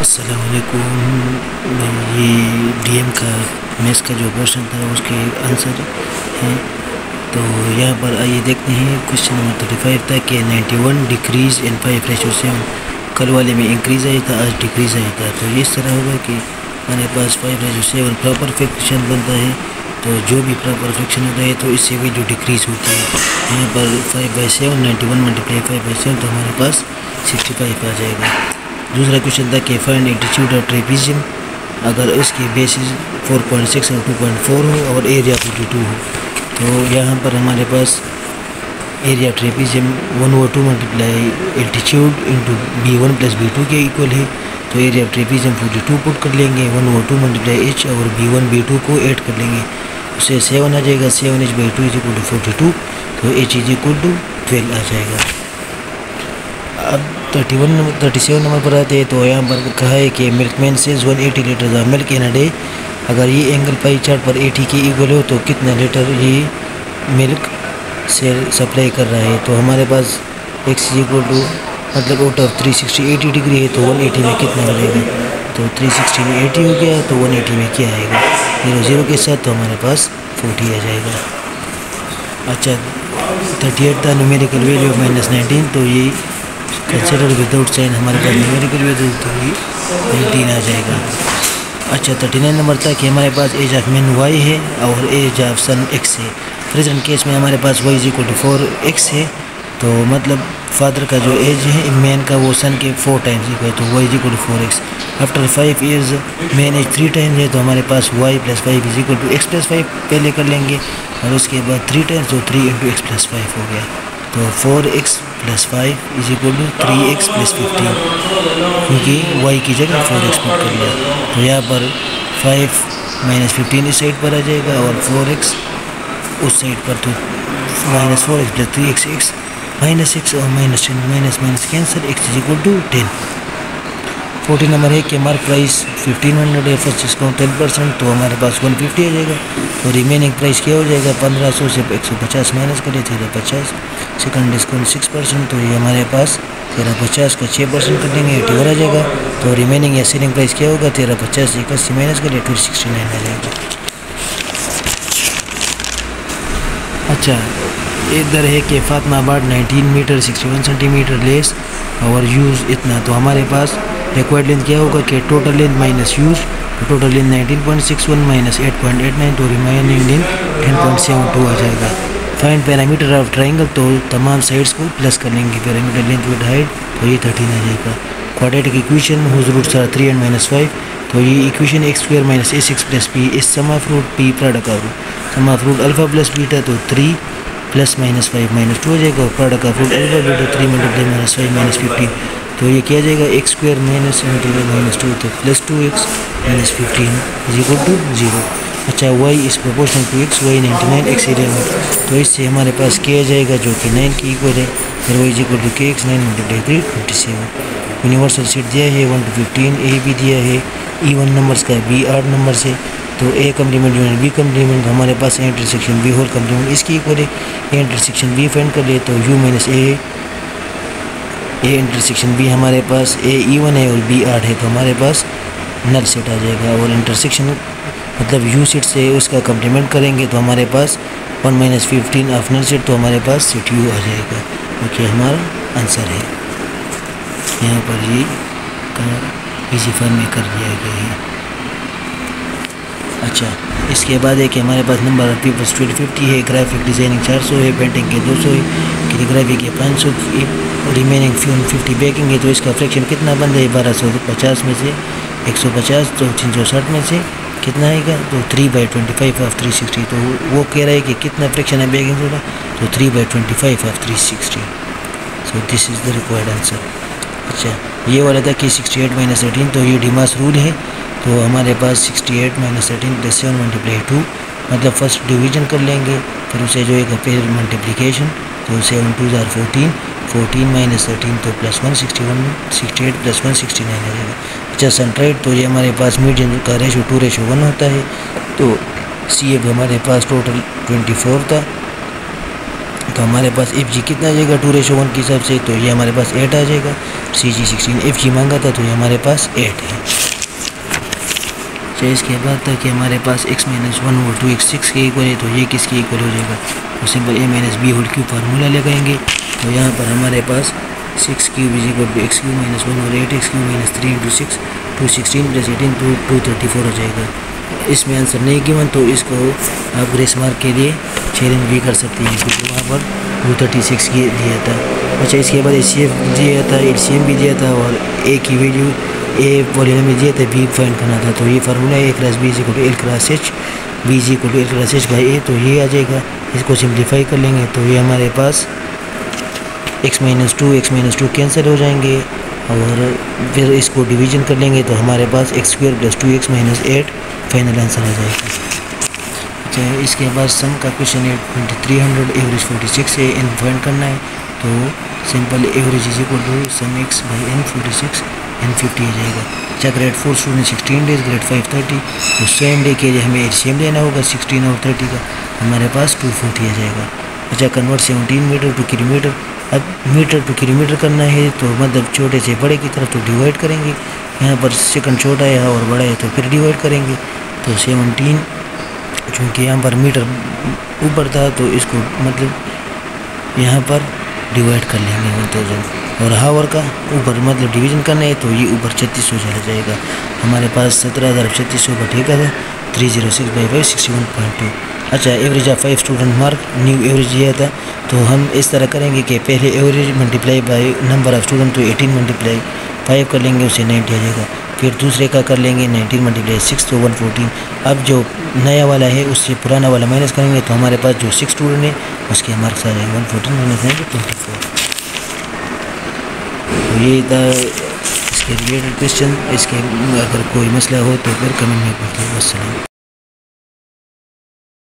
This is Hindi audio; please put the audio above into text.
अस्सलामुअलैकुम। ये डीएम का मैथ्स का जो क्वेश्चन था उसके आंसर हैं। तो यहाँ पर आइए देखते हैं। क्वेश्चन नंबर 35 था कि 91 डिक्रीज इन 5/7। कल वाले में इंक्रीज़ आया था, आज डिक्रीज़ आया था। तो इस तरह होगा कि हमारे पास 5/7 प्रॉपर फ्रैक्शन बनता है। तो जो भी प्रॉपर फ्रैक्शन होता है तो इससे भी जो डिक्रीज़ होती है। यहाँ पर 5/7 91 मल्टीप्लाई 5/7 तो हमारे पास 65 आ जाएगा। दूसरा क्वेश्चन था कि फाइंड एल्टीट्यूड ऑफ ट्रेपीजियम। अगर उसकी बेसिस 4.6 और 2.4 हो और एरिया 42 हो तो यहाँ पर हमारे पास area trapezium 1/2 multiply altitude into B1 plus B2 के इक्वल है। तो एरिया ट्रेपीजियम 42 पुट कर लेंगे, 1/2 मल्टीप्लाई H और B1 B2 को ऐड कर लेंगे, उससे 7 आ जाएगा। 7H/2 इज इक्वल टू 42, तो H इज इक्वल टू 12 आ जाएगा। अब 37 नंबर पर आते हैं। तो यहाँ पर कहा है कि milkman says 180 litre of milk in a day. अगर ये एंगल पाई चार्ट पर 80 के इक्वल हो तो कितना लीटर ये मिल्क से सप्लाई कर रहा है। तो हमारे पास x इक्वल टू मतलब आउट ऑफ 360 80 डिग्री है, तो 180 में कितना बनेगा। तो 360 में 80 हो गया, तो 180 में क्या आएगा 0 के साथ, तो हमारे पास 40 आ जाएगा। अच्छा, 38 था न्यूमेरिकल वैल्यू ऑफ -19। तो ये कंसिडर विदाउट साइन हमारे पास न्यूमेरिकल वैल्यू तो 19 आ जाएगा। अच्छा, 39 नंबर था कि हमारे पास एज ऑफ मैन y है और एज ऑफ सन x है। प्रेजेंट केस में हमारे पास y is equal to 4x है। तो मतलब फादर का जो एज है मैन का वो सन के 4 टाइम्स इक्वल है, तो y is equal to 4x। After 5 years man age 3 times है, तो हमारे पास y plus 5 is equal to x plus 5 पहले कर लेंगे और उसके बाद 3 टाइम्स, तो 3 इंटू x प्लस 5 हो गया। तो 4x plus 5 is equal to 3x plus 15, क्योंकि y की जगह 4x पुट कर लिया। तो यहाँ पर 5 माइनस 15 इस साइड पर आ जाएगा और 4x उस साइड पर, तो -4x प्लस 3x x -6 और minus cancel, x is equal to 10। 40 number है कि मार्क प्राइस 1500 है, फर्स्ट डिस्काउंट 10%, तो हमारे पास 150 आ जाएगा। तो रिमेनिंग प्राइस क्या हो जाएगा 1500 से 150 माइनस करें 1350। सेकंड डिस्काउंट 6%, तो ये हमारे पास 1350 का 6% कर देंगे 81 आ जाएगा। तो रिमेनिंग या सेलिंग प्राइस क्या होगा 1350 से 81 माइनस करें 269 आ जाएगा। अच्छा, इधर है कि फातिमाबाद 19 मीटर 61 सेंटीमीटर लेस और यूज़ इतना। तो हमारे पास रिक्वायर्ड लेंथ क्या होगा कि टोटल लेंथ माइनस यूज, तो टोटल लेंथ 19.61 माइनस 8.89, तो रिमेनिंग लेंथ 10.72 आ जाएगा। फाइंड पैरामीटर ऑफ ट्राइंगल, तो तमाम साइड्स को प्लस कर लेंगे। पैरामीटर लेंथ विद हाइट, तो ये 13 आ जाएगा। Quadratic equation whose roots are 3 and -5, तो ये equation x² minus a6 plus p इस sum of root p product of root, sum of root alpha plus beta, तो 3 प्लस -5 -2 हो जाएगा। Product of root alpha beta 3 multiply -5 -15, तो ये क्या जाएगा x² माइनस -2, तो plus 2x minus 15 is equal to 0। अच्छा, y इज proportional to x, y 99 x 11, तो इससे हमारे पास क्या जाएगा जो कि 9 की इक्वल है। फिर y is equal to kx 9 multiply 3 27। Universal set दिया है 1 to 15, a भी दिया है even नंबर्स का, b 8 नंबर से, तो a complement union b complement, हमारे पास a intersection b whole complement इसकी इक्वल है। a इंटरसेक्शन b फाइंड कर ले, तो u minus a intersection b हमारे पास a even है और b 8 है, तो हमारे पास नल सेट आ जाएगा। और इंटरसेक्शन मतलब u सेट से उसका कम्प्लीमेंट करेंगे तो हमारे पास 1 - 15 ऑफ नल सेट, तो हमारे पास सेट u आ जाएगा, क्योंकि हमारा आंसर है। यहाँ पर ये इसी फॉर्म में कर दिया गया है। अच्छा, इसके बाद है कि हमारे पास नंबर ऑफ पीपल्स 50 है, ग्राफिक डिज़ाइनिंग 400 है, पेंटिंग के 200 है, कैलीग्राफी के 500, रिमेनिंग 50 बेकिंग है। तो इसका फ्रैक्शन कितना बन जाए 1250 में से 150, तो 360 में से कितना आएगा, तो 3/25 ऑफ 360। तो वो कह रहा है कि कितना फ्रैक्शन है बेकिंग सोडा, तो 3/25 of 360। So this is the required answer. अच्छा, ये वाला था कि 68 - 13, तो ये डिमास रूल है। तो हमारे पास 68 - 13 + 7 × 2, मतलब फर्स्ट डिवीजन कर लेंगे, फिर उसे जो है फिर मल्टीप्लिकेशन, तो 7 2 = 14, 14 - 13 तो +1 61, 68 + 1 69 आ जाएगा। अच्छा, सेंट्राइड, तो ये हमारे पास मीडियन का रेशो 2:1 होता है। तो CF हमारे पास टोटल 24 था, तो हमारे पास FG कितना आ जाएगा 2:1 के हिसाब से, तो ये हमारे पास 8 आ जाएगा। CG16 FG मांगा था तो ये हमारे पास 8 है। अच्छा, इसके बाद था कि हमारे पास x-1 और 2x 6 के इक्वल है, तो ये किसके इक्वल हो जाएगा, तो simple a-b whole cube formula लगाएंगे। तो यहाँ पर हमारे पास 6 cube is equal to x³ -1 और 8x³ - 3 × 6 216 + 18 234 हो जाएगा। इसमें आंसर नहीं गिवन तो इसको आप ग्रेस मार्क के लिए चेंज भी कर सकते हैं, क्योंकि वहाँ पर 236 की दिया था। अच्छा, इसके बाद HCF दिया था, LCM भी दिया था और A की वैल्यू A पॉलिनोमियल दिया था, B फाइंड करना था। तो ये formula A cross B = L cross H, B = L cross H by A, तो ये आ जाएगा। इसको सिंप्लीफाई कर लेंगे तो ये हमारे पास x-2 कैंसिल हो जाएंगे और फिर इसको डिवीजन कर लेंगे तो हमारे पास x² + 2x - 8 फाइनल आंसर आ जाएगा। अच्छा, इसके बाद सम का क्वेश्चन है 2300, एवरेज 46 है, n फाइंड करना है। तो simple average is equal to sum x by n 46 n 50 आ जाएगा। अच्छा, ग्रेड 4 स्टूडेंट 16 डेज, ग्रेड 5 30, तो सेम डे के लिए हमें LCM लेना होगा 16 और 30 का, हमारे पास 240 आ जाएगा। अच्छा, कन्वर्ट 17 मीटर टू किलोमीटर। अब मीटर टू किलोमीटर करना है तो मतलब छोटे से बड़े की तरफ तो डिवाइड करेंगे, यहाँ पर सेकंड छोटा है और बड़ा है तो फिर डिवाइड करेंगे। तो 17 चूँकि यहाँ पर मीटर ऊपर था तो इसको मतलब यहाँ पर डिवाइड कर लेंगे 1000 और हावर का ऊपर मतलब डिवीजन करना है तो ये ऊपर 3600 चला जाएगा। हमारे पास 17,3600 का ठेका था 306/5 61.2। अच्छा, average of 5 student mark new average दिया था, तो हम इस तरह करेंगे कि पहले average multiply by number of student, तो 18 × 5 कर लेंगे, उससे 90 आ जाएगा। फिर दूसरे का कर लेंगे 19 × 6, तो 114। अब जो नया वाला है उससे पुराना वाला माइनस करेंगे तो हमारे पास जो 6 स्टूडेंट है उसके मार्क्स आ जाएंगे 114 - 24। तो ये था इसके रिलेटेड क्वेश्चन। इसके अगर कोई मसला हो तो फिर कमेंट में पूछिए। अस्सलाम।